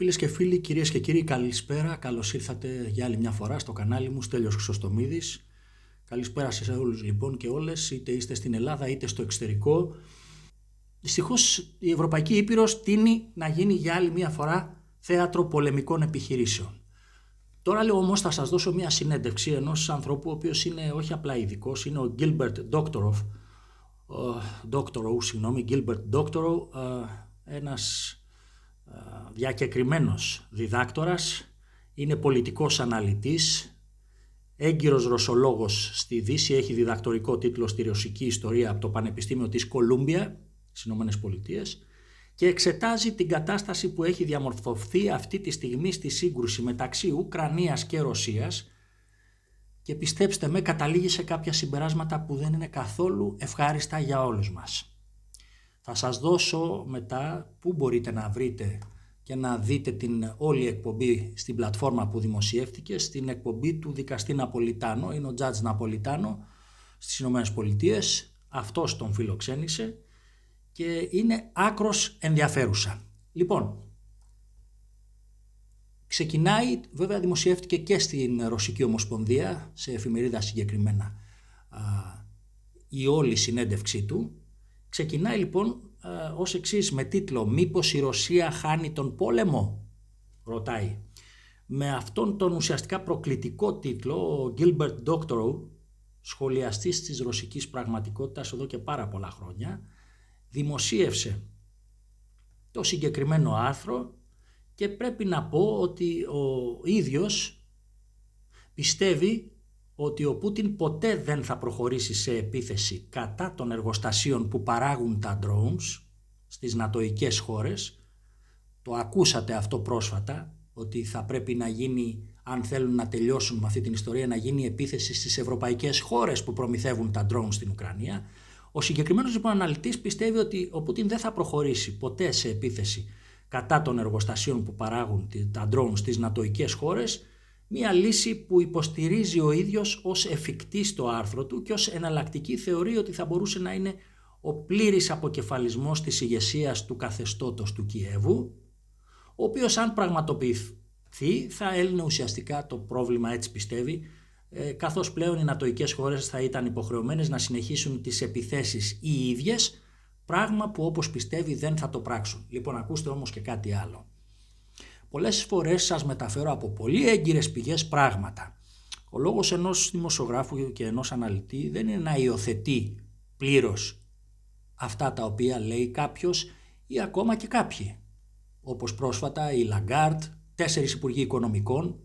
Φίλες και φίλοι, κυρίες και κύριοι, καλησπέρα. Καλώς ήρθατε για άλλη μια φορά στο κανάλι μου, Στέλιος Χρυσοστομίδης. Καλησπέρα σε όλους λοιπόν και όλες, είτε είστε στην Ελλάδα είτε στο εξωτερικό. Δυστυχώς η Ευρωπαϊκή Ήπειρος τείνει να γίνει για άλλη μια φορά θέατρο πολεμικών επιχειρήσεων. Τώρα λέω όμως θα σας δώσω μια συνέντευξη ενός ανθρώπου ο οποίος είναι όχι απλά ειδικός, είναι ο Gilbert Doctorow, ένας διακεκριμένος διδάκτορας, είναι πολιτικός αναλυτής, έγκυρος ρωσολόγος στη Δύση, έχει διδακτορικό τίτλο στη ρωσική ιστορία από το Πανεπιστήμιο της Κολούμπια στις Ηνωμένες Πολιτείες και εξετάζει την κατάσταση που έχει διαμορφωθεί αυτή τη στιγμή στη σύγκρουση μεταξύ Ουκρανίας και Ρωσίας και πιστέψτε με, καταλήγει σε κάποια συμπεράσματα που δεν είναι καθόλου ευχάριστα για όλους μας. Θα σας δώσω μετά που μπορείτε να βρείτε και να δείτε την όλη εκπομπή στην πλατφόρμα που δημοσιεύτηκε, στην εκπομπή του δικαστή Ναπολιτάνο, είναι ο Judge Ναπολιτάνο στις Ηνωμένες Πολιτείες, αυτός τον φιλοξένησε και είναι άκρος ενδιαφέρουσα. Λοιπόν, ξεκινάει, βέβαια δημοσιεύτηκε και στην Ρωσική Ομοσπονδία, σε εφημερίδα συγκεκριμένα, η όλη συνέντευξή του. Ξεκινάει λοιπόν ως εξής με τίτλο «Μήπως η Ρωσία χάνει τον πόλεμο?» ρωτάει. Με αυτόν τον ουσιαστικά προκλητικό τίτλο ο Gilbert Doctorow, σχολιαστής της ρωσικής πραγματικότητας εδώ και πάρα πολλά χρόνια, δημοσίευσε το συγκεκριμένο άρθρο και πρέπει να πω ότι ο ίδιος πιστεύει ότι ο Πούτιν ποτέ δεν θα προχωρήσει σε επίθεση κατά των εργοστασίων που παράγουν τα drones στις νατοικές χώρες. Το ακούσατε αυτό πρόσφατα, ότι θα πρέπει να γίνει, αν θέλουν να τελειώσουν με αυτή την ιστορία, να γίνει επίθεση στις ευρωπαϊκές χώρες που προμηθεύουν τα drones στην Ουκρανία. Ο συγκεκριμένος λοιπόν αναλυτής πιστεύει ότι ο Πούτιν δεν θα προχωρήσει ποτέ σε επίθεση κατά των εργοστασίων που παράγουν τα drones στις νατοικές χώρες. Μία λύση που υποστηρίζει ο ίδιος ως εφικτή στο άρθρο του και ως εναλλακτική θεωρεί ότι θα μπορούσε να είναι ο πλήρης αποκεφαλισμός της ηγεσίας του καθεστώτος του Κιέβου, ο οποίος αν πραγματοποιηθεί θα έλυνε ουσιαστικά το πρόβλημα, έτσι πιστεύει, καθώς πλέον οι νατοικές χώρες θα ήταν υποχρεωμένες να συνεχίσουν τις επιθέσεις οι ίδιες, πράγμα που όπως πιστεύει δεν θα το πράξουν. Λοιπόν, ακούστε όμως και κάτι άλλο. Πολλές φορές σας μεταφέρω από πολύ έγκυρες πηγές πράγματα. Ο λόγος ενός δημοσιογράφου και ενός αναλυτή δεν είναι να υιοθετεί πλήρως αυτά τα οποία λέει κάποιος ή ακόμα και κάποιοι. Όπως πρόσφατα η Λαγκάρτ, 4 υπουργοί οικονομικών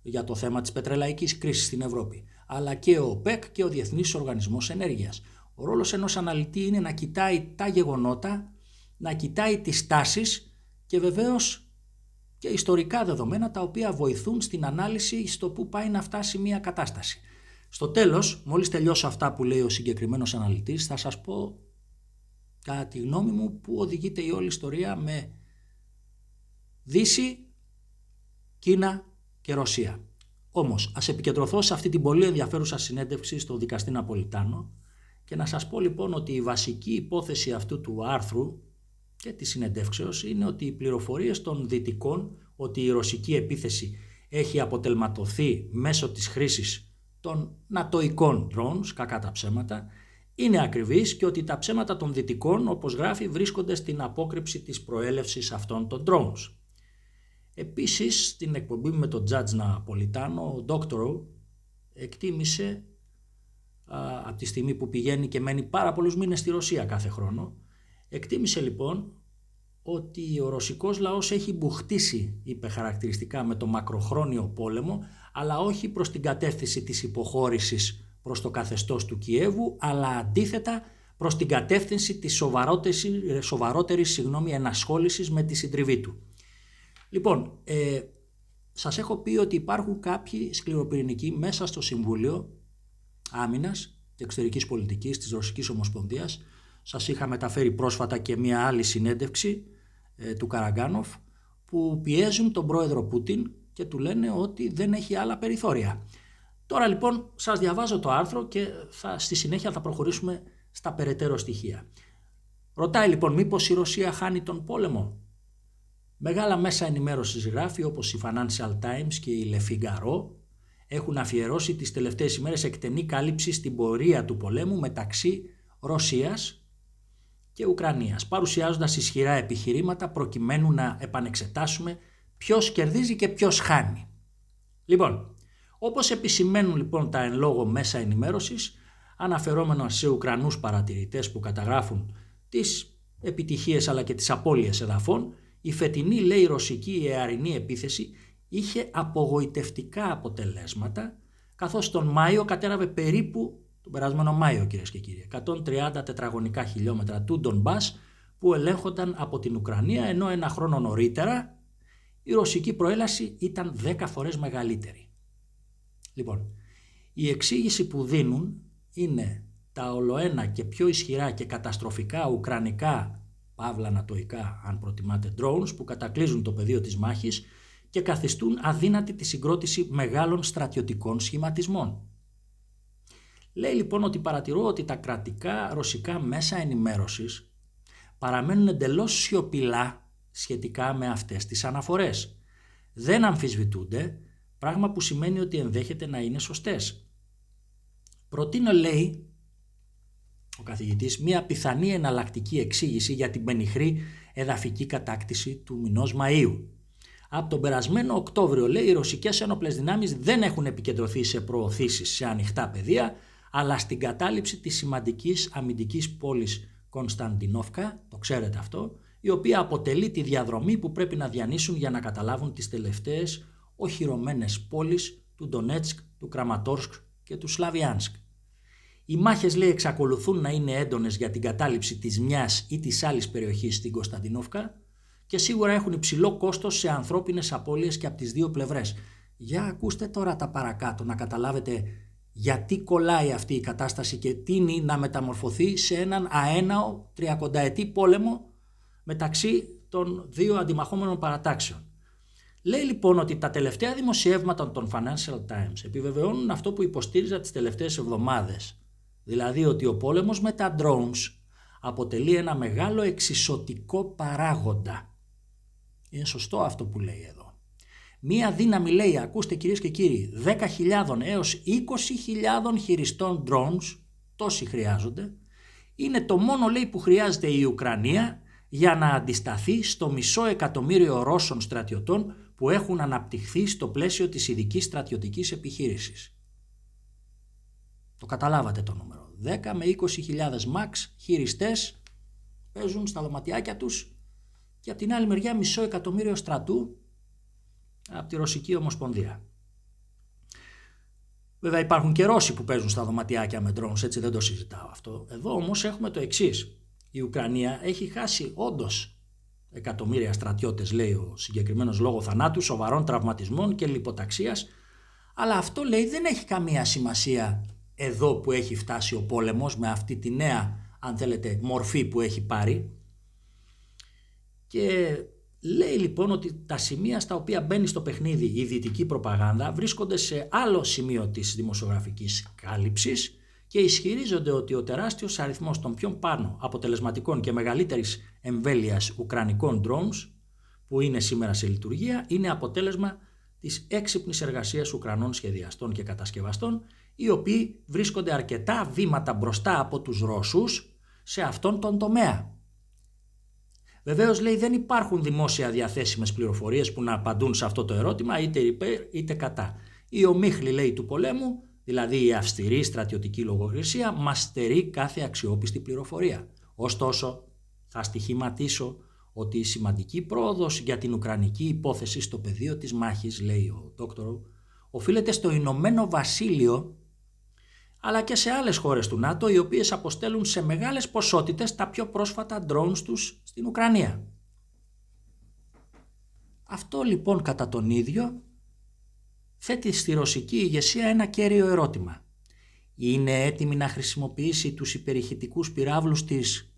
για το θέμα της πετρελαϊκής κρίσης στην Ευρώπη, αλλά και ο ΟΠΕΚ και ο Διεθνής Οργανισμός Ενέργειας. Ο ρόλος ενός αναλυτή είναι να κοιτάει τα γεγονότα, να κοιτάει τις τάσεις και βεβαίως και ιστορικά δεδομένα τα οποία βοηθούν στην ανάλυση στο που πάει να φτάσει μια κατάσταση. Στο τέλος, μόλις τελειώσω αυτά που λέει ο συγκεκριμένος αναλυτής, θα σας πω κατά τη γνώμη μου που οδηγείται η όλη ιστορία με Δύση, Κίνα και Ρωσία. Όμως, ας επικεντρωθώ σε αυτή την πολύ ενδιαφέρουσα συνέντευξη στο δικαστή Ναπολιτάνο και να σας πω λοιπόν ότι η βασική υπόθεση αυτού του άρθρου και τη συνεντεύξεως είναι ότι οι πληροφορίες των δυτικών ότι η ρωσική επίθεση έχει αποτελματωθεί μέσω της χρήσης των νατοικών drones, κακά τα ψέματα, είναι ακριβείς και ότι τα ψέματα των δυτικών, όπως γράφει, βρίσκονται στην απόκρυψη της προέλευσης αυτών των drones. Επίσης, στην εκπομπή με τον Judge Ναπολιτάνο, ο Doctorow εκτίμησε από τη στιγμή που πηγαίνει και μένει πάρα πολλούς μήνες στη Ρωσία κάθε χρόνο, εκτίμησε λοιπόν ότι ο ρωσικός λαός έχει μπουχτίσει, είπε χαρακτηριστικά, με το μακροχρόνιο πόλεμο, αλλά όχι προς την κατεύθυνση της υποχώρησης προς το καθεστώς του Κιέβου, αλλά αντίθετα προς την κατεύθυνση της σοβαρότερης ενασχόλησης με τη συντριβή του. Λοιπόν, σας έχω πει ότι υπάρχουν κάποιοι σκληροπυρηνικοί μέσα στο Συμβούλιο Άμυνας και Εξωτερικής Πολιτικής της Ρωσικής Ομοσπονδίας. Σας είχα μεταφέρει πρόσφατα και μια άλλη συνέντευξη του Καραγκάνοφ που πιέζουν τον πρόεδρο Πούτιν και του λένε ότι δεν έχει άλλα περιθώρια. Τώρα λοιπόν σας διαβάζω το άρθρο και στη συνέχεια θα προχωρήσουμε στα περαιτέρω στοιχεία. Ρωτάει λοιπόν, μήπως η Ρωσία χάνει τον πόλεμο? Μεγάλα μέσα ενημέρωσης γράφει όπως η Financial Times και η Le Figaro έχουν αφιερώσει τις τελευταίες ημέρες εκτενή κάλυψη στην πορεία του πολέμου μεταξύ Ρωσίας και Ουκρανίας, παρουσιάζοντας ισχυρά επιχειρήματα προκειμένου να επανεξετάσουμε ποιος κερδίζει και ποιος χάνει. Λοιπόν, όπως επισημαίνουν λοιπόν τα εν λόγω μέσα ενημέρωσης, αναφερόμενα σε Ουκρανούς παρατηρητές που καταγράφουν τις επιτυχίες αλλά και τις απώλειες εδαφών, η φετινή, λέει, ρωσική αιαρινή επίθεση είχε απογοητευτικά αποτελέσματα, καθώς τον Μάιο κατέλαβε περίπου, τον περασμένο Μάιο κυρίες και κύριοι, 130 τετραγωνικά χιλιόμετρα του Ντονμπάς που ελέγχονταν από την Ουκρανία, ενώ ένα χρόνο νωρίτερα η ρωσική προέλαση ήταν 10 φορές μεγαλύτερη. Λοιπόν, η εξήγηση που δίνουν είναι τα ολοένα και πιο ισχυρά και καταστροφικά ουκρανικά, παύλα ανατοϊκά αν προτιμάτε, drones που κατακλείζουν το πεδίο της μάχης και καθιστούν αδύνατη τη συγκρότηση μεγάλων στρατιωτικών σχηματισμών. Λέει λοιπόν ότι παρατηρώ ότι τα κρατικά ρωσικά μέσα ενημέρωσης παραμένουν εντελώς σιωπηλά σχετικά με αυτές τις αναφορές. Δεν αμφισβητούνται, πράγμα που σημαίνει ότι ενδέχεται να είναι σωστές. Προτείνω, λέει ο καθηγητής, μια πιθανή εναλλακτική εξήγηση για την πενιχρή εδαφική κατάκτηση του μηνός Μαΐου. Από τον περασμένο Οκτώβριο, λέει, οι ρωσικές ένοπλες δυνάμεις δεν έχουν επικεντρωθεί σε προωθήσεις σε ανοιχτά πεδία, αλλά στην κατάληψη της σημαντικής αμυντικής πόλης Κωνσταντινόφκα, το ξέρετε αυτό, η οποία αποτελεί τη διαδρομή που πρέπει να διανύσουν για να καταλάβουν τις τελευταίες οχυρωμένες πόλεις του Ντονέτσκ, του Κραματόρσκ και του Σλαβιάνσκ. Οι μάχες, λέει, εξακολουθούν να είναι έντονες για την κατάληψη της μιας ή της άλλης περιοχής στην Κωνσταντινόφκα και σίγουρα έχουν υψηλό κόστος σε ανθρώπινες απώλειες και από τις δύο πλευρές. Για ακούστε τώρα τα παρακάτω να καταλάβετε γιατί κολλάει αυτή η κατάσταση και τείνει να μεταμορφωθεί σε έναν αέναο 30ετή πόλεμο μεταξύ των δύο αντιμαχόμενων παρατάξεων. Λέει λοιπόν ότι τα τελευταία δημοσιεύματα των Financial Times επιβεβαιώνουν αυτό που υποστήριζα τις τελευταίες εβδομάδες, δηλαδή ότι ο πόλεμος με τα drones αποτελεί ένα μεγάλο εξισωτικό παράγοντα. Είναι σωστό αυτό που λέει εδώ. Μία δύναμη, λέει, ακούστε κυρίες και κύριοι, 10.000 έως 20.000 χειριστών drones, τόσοι χρειάζονται, είναι το μόνο, λέει, που χρειάζεται η Ουκρανία για να αντισταθεί στο 500.000 Ρώσων στρατιωτών που έχουν αναπτυχθεί στο πλαίσιο της ειδικής στρατιωτικής επιχείρησης. Το καταλάβατε το νούμερο. 10 με 20.000 max χειριστές παίζουν στα δωματιάκια τους και από την άλλη μεριά 500.000 στρατού από τη Ρωσική Ομοσπονδία. Βέβαια υπάρχουν και Ρώσοι που παίζουν στα δωματιάκια με drones, έτσι δεν το συζητάω αυτό. Εδώ όμως έχουμε το εξής. Η Ουκρανία έχει χάσει όντως εκατομμύρια στρατιώτες, λέει ο συγκεκριμένος, λόγω θανάτου, σοβαρών τραυματισμών και λιποταξίας, αλλά αυτό, λέει, δεν έχει καμία σημασία εδώ που έχει φτάσει ο πόλεμος με αυτή τη νέα, αν θέλετε, μορφή που έχει πάρει. Και λέει λοιπόν ότι τα σημεία στα οποία μπαίνει στο παιχνίδι η δυτική προπαγάνδα βρίσκονται σε άλλο σημείο της δημοσιογραφικής κάλυψης και ισχυρίζονται ότι ο τεράστιος αριθμός των πιο πάνω αποτελεσματικών και μεγαλύτερης εμβέλειας ουκρανικών drones που είναι σήμερα σε λειτουργία είναι αποτέλεσμα της έξυπνης εργασίας Ουκρανών σχεδιαστών και κατασκευαστών, οι οποίοι βρίσκονται αρκετά βήματα μπροστά από τους Ρώσους σε αυτόν τον τομέα. Βεβαίως, λέει, δεν υπάρχουν δημόσια διαθέσιμες πληροφορίες που να απαντούν σε αυτό το ερώτημα, είτε υπέρ είτε κατά. Η ομίχλη, λέει, του πολέμου, δηλαδή η αυστηρή στρατιωτική λογοκρισία, μας στερεί κάθε αξιόπιστη πληροφορία. Ωστόσο, θα στοιχηματίσω ότι η σημαντική πρόοδος για την ουκρανική υπόθεση στο πεδίο της μάχης, λέει ο δόκτωρο, οφείλεται στο Ηνωμένο Βασίλειο, αλλά και σε άλλες χώρες του ΝΑΤΟ, οι οποίες αποστέλουν σε μεγάλες ποσότητες τα πιο πρόσφατα drones τους στην Ουκρανία. Αυτό λοιπόν κατά τον ίδιο θέτει στη ρωσική ηγεσία ένα κέριο ερώτημα. Είναι έτοιμη να χρησιμοποιήσει τους υπερηχητικούς πυράβλους της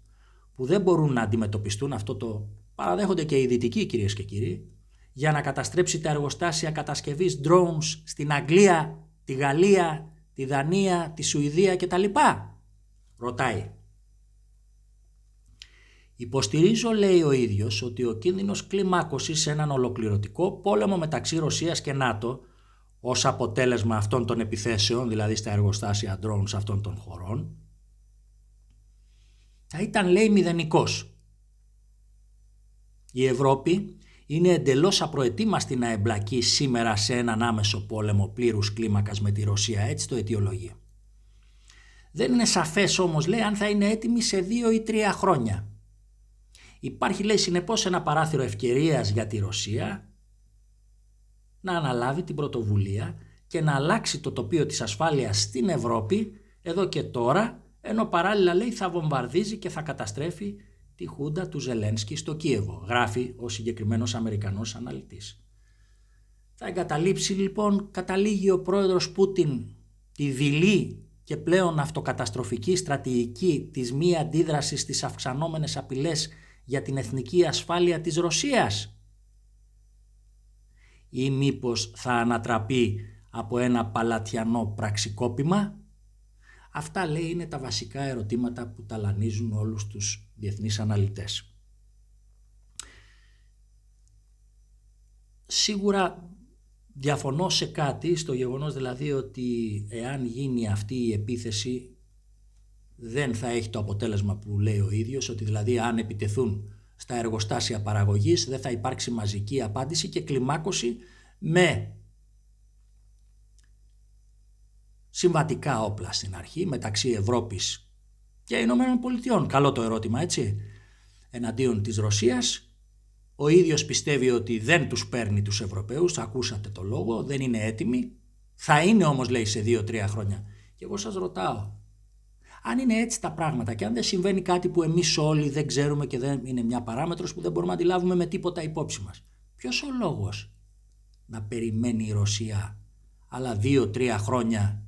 που δεν μπορούν να αντιμετωπιστούν, αυτό το παραδέχονται και οι δυτικοί, κυρίες και κύριοι, για να καταστρέψει τα εργοστάσια κατασκευής drones στην Αγγλία, τη Γαλλία, τη Δανία, τη Σουηδία κτλ. Ρωτάει. Υποστηρίζω, λέει ο ίδιος, ότι ο κίνδυνος κλιμάκωσης σε έναν ολοκληρωτικό πόλεμο μεταξύ Ρωσίας και ΝΑΤΟ ως αποτέλεσμα αυτών των επιθέσεων, δηλαδή στα εργοστάσια drones αυτών των χωρών, θα ήταν, λέει, μηδενικός. Η Ευρώπη είναι εντελώς απροετοίμαστη να εμπλακεί σήμερα σε έναν άμεσο πόλεμο πλήρους κλίμακας με τη Ρωσία, έτσι το αιτιολογεί. Δεν είναι σαφές όμως, λέει, αν θα είναι έτοιμη σε 2 ή 3 χρόνια. Υπάρχει, λέει, συνεπώς ένα παράθυρο ευκαιρίας για τη Ρωσία να αναλάβει την πρωτοβουλία και να αλλάξει το τοπίο της ασφάλειας στην Ευρώπη εδώ και τώρα, ενώ παράλληλα, λέει, θα βομβαρδίζει και θα καταστρέφει τη χούντα του Ζελένσκι στο Κίεβο, γράφει ο συγκεκριμένος Αμερικανός αναλυτής. Θα εγκαταλείψει, λοιπόν, καταλήγει ο πρόεδρος Πούτιν τη δειλή και πλέον αυτοκαταστροφική στρατηγική της μη αντίδρασης στις αυξανόμενες απειλές για την εθνική ασφάλεια της Ρωσίας, ή μήπως θα ανατραπεί από ένα παλατιανό πραξικόπημα? Αυτά, λέει, είναι τα βασικά ερωτήματα που ταλανίζουν όλους τους διεθνείς αναλυτές. Σίγουρα διαφωνώ σε κάτι, στο γεγονός δηλαδή ότι εάν γίνει αυτή η επίθεση δεν θα έχει το αποτέλεσμα που λέει ο ίδιος, ότι δηλαδή αν επιτεθούν στα εργοστάσια παραγωγής δεν θα υπάρξει μαζική απάντηση και κλιμάκωση με συμβατικά όπλα στην αρχή μεταξύ Ευρώπης και Ηνωμένων Πολιτειών. Καλό το ερώτημα, έτσι, εναντίον της Ρωσίας. Ο ίδιος πιστεύει ότι δεν τους παίρνει τους Ευρωπαίους, ακούσατε το λόγο, δεν είναι έτοιμοι. Θα είναι όμως, λέει, σε 2-3 χρόνια. Και εγώ σας ρωτάω, αν είναι έτσι τα πράγματα και αν δεν συμβαίνει κάτι που εμείς όλοι δεν ξέρουμε και δεν είναι μια παράμετρος που δεν μπορούμε να τη λάβουμε με τίποτα υπόψη μας, ποιος ο λόγος να περιμένει η Ρωσία άλλα 2-3 χρόνια,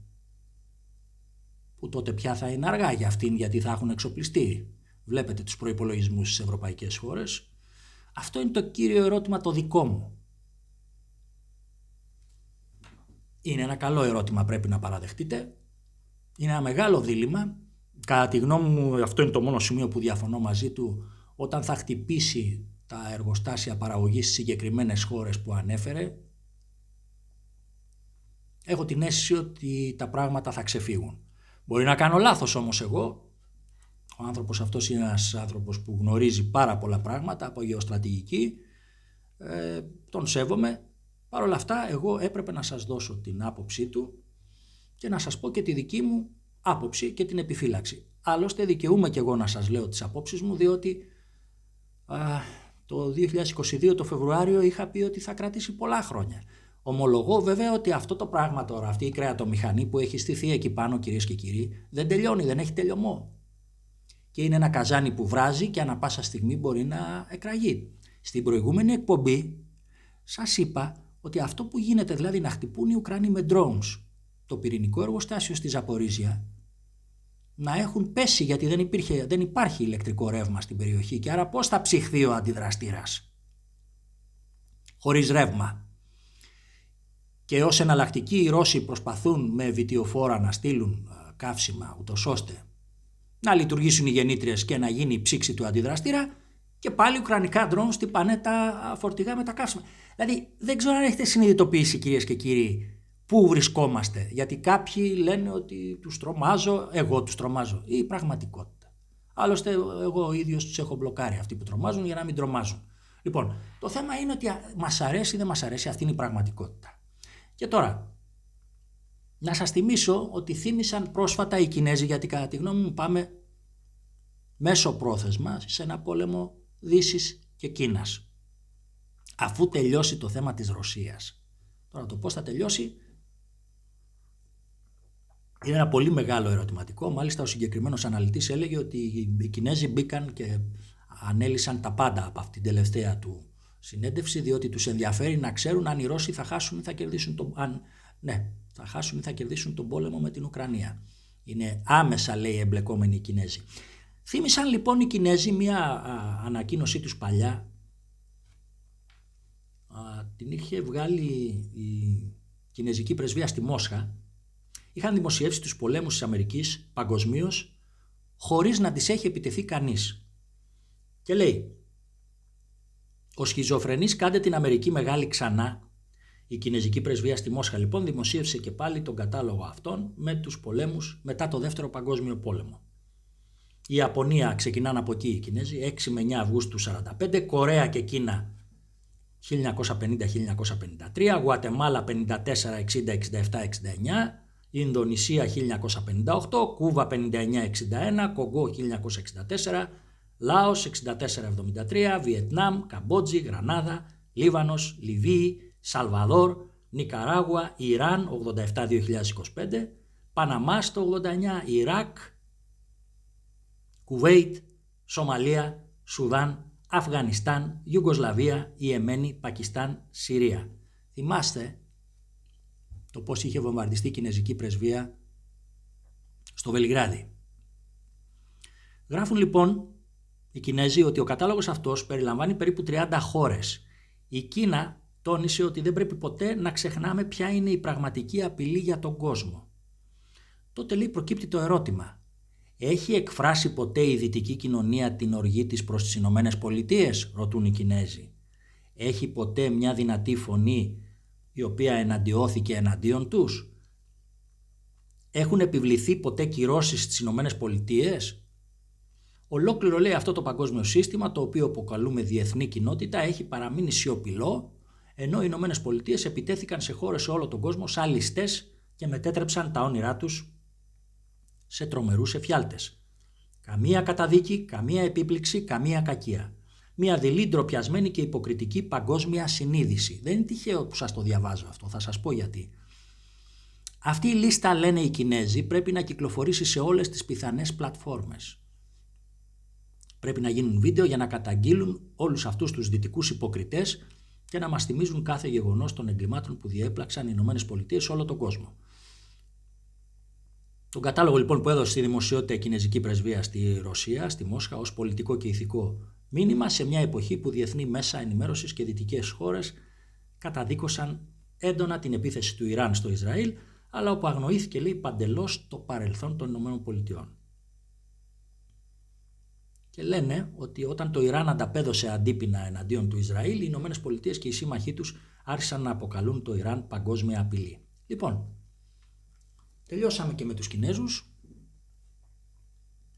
που τότε πια θα είναι αργά για αυτήν, γιατί θα έχουν εξοπλιστεί? Βλέπετε τους προϋπολογισμούς στις ευρωπαϊκές χώρες. Αυτό είναι το κύριο ερώτημα το δικό μου. Είναι ένα καλό ερώτημα, πρέπει να παραδεχτείτε. Είναι ένα μεγάλο δίλημμα. Κατά τη γνώμη μου, αυτό είναι το μόνο σημείο που διαφωνώ μαζί του. Όταν θα χτυπήσει τα εργοστάσια παραγωγής στις συγκεκριμένες χώρες που ανέφερε, έχω την αίσθηση ότι τα πράγματα θα ξεφύγουν. Μπορεί να κάνω λάθος όμως εγώ. Ο άνθρωπος αυτός είναι ένας άνθρωπος που γνωρίζει πάρα πολλά πράγματα από γεωστρατηγική. Τον σέβομαι. Παρ' όλα αυτά, εγώ έπρεπε να σας δώσω την άποψή του και να σας πω και τη δική μου άποψη και την επιφύλαξη. Άλλωστε δικαιούμαι και εγώ να σας λέω τις απόψεις μου, διότι το 2022 το Φεβρουάριο είχα πει ότι θα κρατήσει πολλά χρόνια. Ομολογώ βέβαια ότι αυτό το πράγμα τώρα, αυτή η κρεατομηχανή που έχει στηθεί εκεί πάνω, κυρίες και κύριοι, δεν τελειώνει, δεν έχει τελειωμό. Και είναι ένα καζάνι που βράζει και ανά πάσα στιγμή μπορεί να εκραγεί. Στην προηγούμενη εκπομπή σας είπα ότι αυτό που γίνεται, δηλαδή να χτυπούν οι Ουκρανοί με drones το πυρηνικό εργοστάσιο στη Ζαπορίζια, να έχουν πέσει γιατί δεν υπάρχει ηλεκτρικό ρεύμα στην περιοχή, και άρα πώς θα ψυχθεί ο αντιδραστήρας χωρίς ρεύμα? Και ως εναλλακτική οι Ρώσοι προσπαθούν με βιτιοφόρα να στείλουν καύσιμα, ούτως ώστε να λειτουργήσουν οι γεννήτριες και να γίνει η ψήξη του αντιδραστήρα, και πάλι ουκρανικά ντρόουν στυπανέ τα φορτηγά με τα καύσιμα. Δηλαδή δεν ξέρω αν έχετε συνειδητοποιήσει, κυρίες και κύριοι, πού βρισκόμαστε. Γιατί κάποιοι λένε ότι τους τρομάζω, εγώ τους τρομάζω. Η πραγματικότητα. Άλλωστε εγώ ο ίδιος τους έχω μπλοκάρει αυτοί που τρομάζουν για να μην τρομάζουν. Λοιπόν, το θέμα είναι ότι μας αρέσει ή δεν μας αρέσει, αυτή είναι η πραγματικότητα. Και τώρα, να σας θυμίσω ότι θύμισαν πρόσφατα οι Κινέζοι, γιατί κατά τη γνώμη μου πάμε μέσω πρόθεσμα σε ένα πόλεμο Δύσης και Κίνας, αφού τελειώσει το θέμα της Ρωσίας. Τώρα το πώς θα τελειώσει είναι ένα πολύ μεγάλο ερωτηματικό. Μάλιστα ο συγκεκριμένος αναλυτής έλεγε ότι οι Κινέζοι μπήκαν και ανέλυσαν τα πάντα από αυτή την τελευταία του συνέντευξη, διότι τους ενδιαφέρει να ξέρουν αν οι Ρώσοι θα χάσουν ή θα κερδίσουν θα κερδίσουν τον πόλεμο με την Ουκρανία. Είναι άμεσα, λέει, εμπλεκόμενοι οι Κινέζοι. Θύμισαν λοιπόν οι Κινέζοι μια ανακοίνωσή τους παλιά. Την είχε βγάλει η Κινέζικη πρεσβεία στη Μόσχα. Είχαν δημοσιεύσει τους πολέμους της Αμερικής παγκοσμίως χωρίς να τις έχει επιτεθεί κανείς. Και λέει: «Ο σχιζοφρενής κάντε την Αμερική μεγάλη ξανά». Η Κινεζική πρεσβεία στη Μόσχα λοιπόν δημοσίευσε και πάλι τον κατάλογο αυτών με τους πολέμους μετά το Δεύτερο Παγκόσμιο Πόλεμο. Η Ιαπωνία ξεκινάνε από εκεί οι Κινέζοι 6 με 9 Αυγούστου 1945, Κορέα και Κίνα 1950-1953, Γουατεμάλα 54-60-67-69, Ινδονησία 1958, Κούβα 59-61, Κογκό 1964, Λάος 64-73, Βιετνάμ, Καμπότζη, Γρανάδα, Λίβανος, Λιβύη, Σαλβαδόρ, Νικαράγουα, Ιράν 87-2025, Παναμάς το 89, Ιράκ, Κουβέιτ, Σομαλία, Σουδάν, Αφγανιστάν, Ιουγκοσλαβία, Ιεμένη, Πακιστάν, Συρία. Θυμάστε το πώς είχε βομβαρδιστεί η Κινεζική πρεσβεία στο Βελιγράδι. Γράφουν λοιπόν οι Κινέζοι ότι ο κατάλογος αυτός περιλαμβάνει περίπου 30 χώρες. Η Κίνα τόνισε ότι δεν πρέπει ποτέ να ξεχνάμε ποια είναι η πραγματική απειλή για τον κόσμο. Τότε λέει προκύπτει το ερώτημα: έχει εκφράσει ποτέ η δυτική κοινωνία την οργή της προς τις Ηνωμένες Πολιτείες, ρωτούν οι Κινέζοι. Έχει ποτέ μια δυνατή φωνή η οποία εναντιώθηκε εναντίον τους? Έχουν επιβληθεί ποτέ κυρώσεις στις Ηνωμένες Πολιτείες? Ολόκληρο λέει αυτό το παγκόσμιο σύστημα, το οποίο αποκαλούμε διεθνή κοινότητα, έχει παραμείνει σιωπηλό, ενώ οι Ηνωμένες Πολιτείες επιτέθηκαν σε χώρες σε όλο τον κόσμο σαν ληστές και μετέτρεψαν τα όνειρά τους σε τρομερούς εφιάλτες. Καμία καταδίκη, καμία επίπληξη, καμία κακία. Μια δειλή ντροπιασμένη και υποκριτική παγκόσμια συνείδηση. Δεν είναι τυχαίο που σας το διαβάζω αυτό, θα σας πω γιατί. Αυτή η λίστα, λένε οι Κινέζοι, πρέπει να κυκλοφορήσει σε όλες τις πιθανές πλατφόρμες. Πρέπει να γίνουν βίντεο για να καταγγείλουν όλους αυτούς τους δυτικούς υποκριτές και να μας θυμίζουν κάθε γεγονός των εγκλημάτων που διέπλαξαν οι Ηνωμένες Πολιτείες σε όλο τον κόσμο. Τον κατάλογο λοιπόν που έδωσε στη δημοσιότητα η Κινεζική πρεσβεία στη Ρωσία, στη Μόσχα, ως πολιτικό και ηθικό μήνυμα σε μια εποχή που διεθνή μέσα ενημέρωσης και δυτικές χώρες καταδίκωσαν έντονα την επίθεση του Ιράν στο Ισραήλ, αλλά όπου αγνοήθηκε, λέει, παντελώς το παρελθόν των Ηνωμένων Πολιτειών. Και λένε ότι όταν το Ιράν ανταπέδωσε αντίπεινα εναντίον του Ισραήλ, οι Ηνωμένες Πολιτείες και οι σύμμαχοί τους άρχισαν να αποκαλούν το Ιράν παγκόσμια απειλή. Λοιπόν, τελειώσαμε και με τους Κινέζους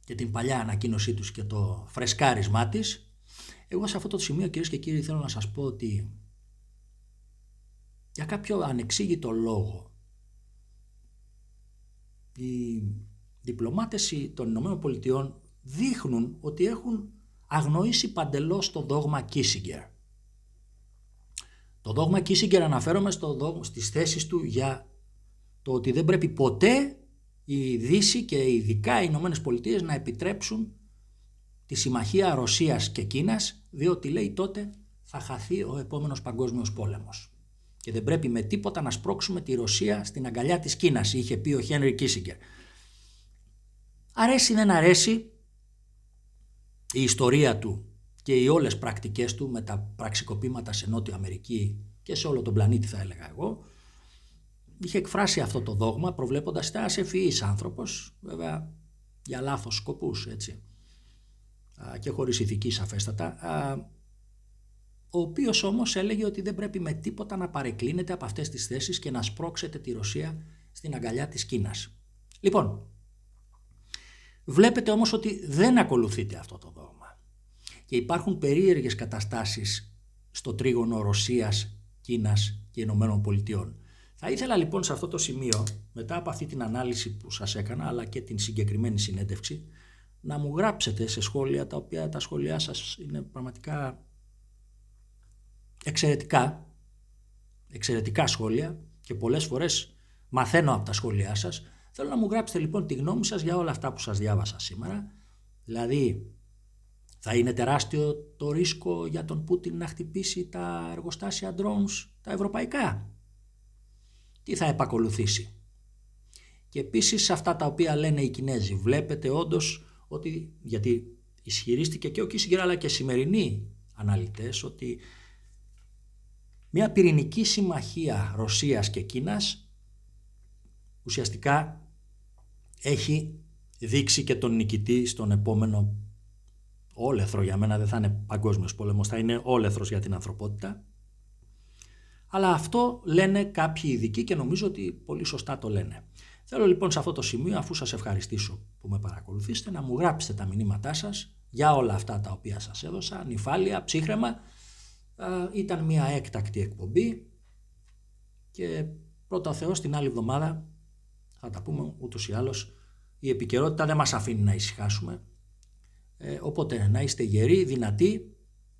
και την παλιά ανακοίνωσή τους και το φρεσκάρισμά της. Εγώ σε αυτό το σημείο, κυρίες και κύριοι, θέλω να σας πω ότι για κάποιο ανεξήγητο λόγο οι διπλωμάτες των Ηνωμένων Πολιτειών δείχνουν ότι έχουν αγνοήσει παντελώς το δόγμα Κίσιγκερ. Το δόγμα Κίσιγκερ, αναφέρομαι στις θέσεις του για το ότι δεν πρέπει ποτέ η Δύση και ειδικά οι Ηνωμένες Πολιτείες να επιτρέψουν τη συμμαχία Ρωσίας και Κίνας, διότι λέει τότε θα χαθεί ο επόμενος παγκόσμιος πόλεμος. Και δεν πρέπει με τίποτα να σπρώξουμε τη Ρωσία στην αγκαλιά της Κίνας, είχε πει ο Χένρι Κίσιγκερ. Αρέσει δεν αρέσει, η ιστορία του και οι όλες πρακτικές του με τα πραξικοπήματα σε Νότιο Αμερική και σε όλο τον πλανήτη, θα έλεγα εγώ, είχε εκφράσει αυτό το δόγμα προβλέποντας ένα ευφυής άνθρωπος, βέβαια για λάθος σκοπούς, έτσι, και χωρίς ηθική σαφέστατα, ο οποίος όμως έλεγε ότι δεν πρέπει με τίποτα να παρεκκλίνετε από αυτές τις θέσεις και να σπρώξετε τη Ρωσία στην αγκαλιά της Κίνας. Λοιπόν, βλέπετε όμως ότι δεν ακολουθείται αυτό το δόγμα και υπάρχουν περίεργες καταστάσεις στο τρίγωνο Ρωσίας, Κίνας και Ηνωμένων Πολιτειών. Θα ήθελα λοιπόν σε αυτό το σημείο, μετά από αυτή την ανάλυση που σας έκανα αλλά και την συγκεκριμένη συνέντευξη, να μου γράψετε σε σχόλια, τα οποία τα σχόλιά σας είναι πραγματικά εξαιρετικά σχόλια και πολλές φορές μαθαίνω από τα σχόλιά σας. Θέλω να μου γράψετε λοιπόν τη γνώμη σας για όλα αυτά που σας διάβασα σήμερα. Δηλαδή, θα είναι τεράστιο το ρίσκο για τον Πούτιν να χτυπήσει τα εργοστάσια drones τα ευρωπαϊκά? Τι θα επακολουθήσει? Και επίσης αυτά τα οποία λένε οι Κινέζοι, βλέπετε όντως ότι, γιατί ισχυρίστηκε και ο Κίσιγκερ αλλά και σημερινοί αναλυτές, ότι μια πυρηνική συμμαχία Ρωσίας και Κίνας ουσιαστικά έχει δείξει και τον νικητή στον επόμενο όλεθρο για μένα, δεν θα είναι παγκόσμιος πόλεμος, θα είναι όλεθρος για την ανθρωπότητα. Αλλά αυτό λένε κάποιοι ειδικοί και νομίζω ότι πολύ σωστά το λένε. Θέλω λοιπόν σε αυτό το σημείο, αφού σας ευχαριστήσω που με παρακολουθήσετε, να μου γράψετε τα μηνύματά σας για όλα αυτά τα οποία σας έδωσα, νυφάλια, ψύχρεμα. Ήταν μια έκτακτη εκπομπή και πρώτα ο Θεός την άλλη εβδομάδα θα τα πούμε. Ούτως ή άλλως η επικαιρότητα δεν μας αφήνει να ησυχάσουμε, οπότε να είστε γεροί, δυνατοί,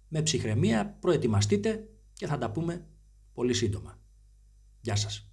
με ψυχραιμία, προετοιμαστείτε και θα τα πούμε πολύ σύντομα. Γεια σας.